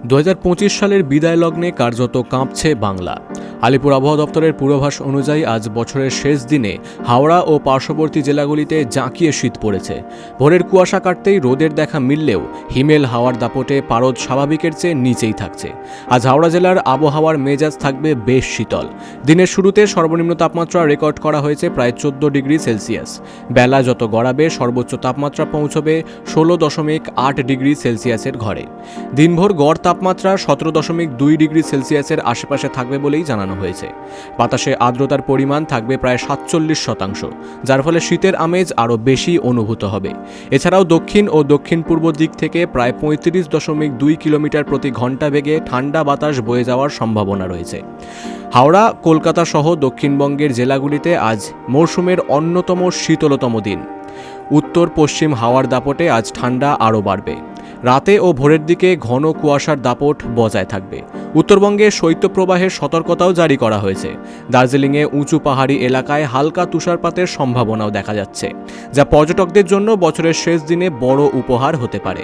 2025 সালের বিদায় লগ্নে কার্যত কাঁপছে বাংলা। আলিপুর আবহাওয়া দপ্তরের পূর্বাভাস অনুযায়ী আজ বছরের শেষ দিনে হাওড়া ও পার্শ্ববর্তী জেলাগুলিতে জাঁকিয়ে শীত পড়েছে। ভোরের কুয়াশা কাটতেই রোদের দেখা মিললেও হিমেল হাওয়ার দাপটে পারদ স্বাভাবিকের চেয়ে নিচেই থাকছে। আজ হাওড়া জেলার আবহাওয়ার মেজাজ থাকবে বেশ শীতল। দিনের শুরুতে সর্বনিম্ন তাপমাত্রা রেকর্ড করা হয়েছে প্রায় 14 ডিগ্রি সেলসিয়াস। বেলা যত গড়াবে সর্বোচ্চ তাপমাত্রা পৌঁছবে 16.8 ডিগ্রি সেলসিয়াসের ঘরে। দিনভর গড় তাপমাত্রা 17.2 ডিগ্রি সেলসিয়াসের আশেপাশে থাকবে বলেই জানানো হয়েছে। বাতাসে আর্দ্রতার পরিমাণ থাকবে প্রায় 47%, যার ফলে শীতের আমেজ আরও বেশি অনুভূত হবে। এছাড়াও দক্ষিণ ও দক্ষিণ পূর্ব দিক থেকে প্রায় 35.2 কিলোমিটার প্রতি ঘন্টা বেগে ঠান্ডা বাতাস বয়ে যাওয়ার সম্ভাবনা রয়েছে। হাওড়া, কলকাতা সহ দক্ষিণবঙ্গের জেলাগুলিতে আজ মরশুমের অন্যতম শীতলতম দিন। উত্তর পশ্চিম হাওয়ার দাপটে আজ ঠান্ডা আরও বাড়বে। রাতে ও ভোরের দিকে ঘন কুয়াশার দাপট বজায় থাকবে। উত্তরবঙ্গে শৈত্যপ্রবাহের সতর্কতাও জারি করা হয়েছে। দার্জিলিংয়ে উঁচু পাহাড়ি এলাকায় হালকা তুষারপাতের সম্ভাবনাও দেখা যাচ্ছে, যা পর্যটকদের জন্য বছরের শেষ দিনে বড় উপহার হতে পারে।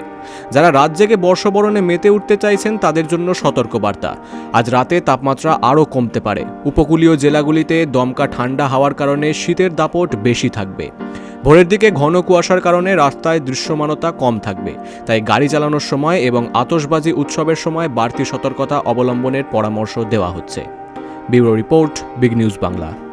যারা রাত জেগে বর্ষবরণে মেতে উঠতে চাইছেন তাদের জন্য সতর্কবার্তা। আজ রাতে তাপমাত্রা আরও কমতে পারে। উপকূলীয় জেলাগুলিতে দমকা ঠান্ডা হাওয়ার কারণে শীতের দাপট বেশি থাকবে। ভোরের দিকে ঘন কুয়াশার কারণে রাস্তায় দৃশ্যমানতা কম থাকবে, তাই গাড়ি চালানোর সময় এবং আতশবাজি উৎসবের সময় বাড়তি সতর্কতা অবলম্বনের পরামর্শ দেওয়া হচ্ছে। Bureau report, big news Bangla.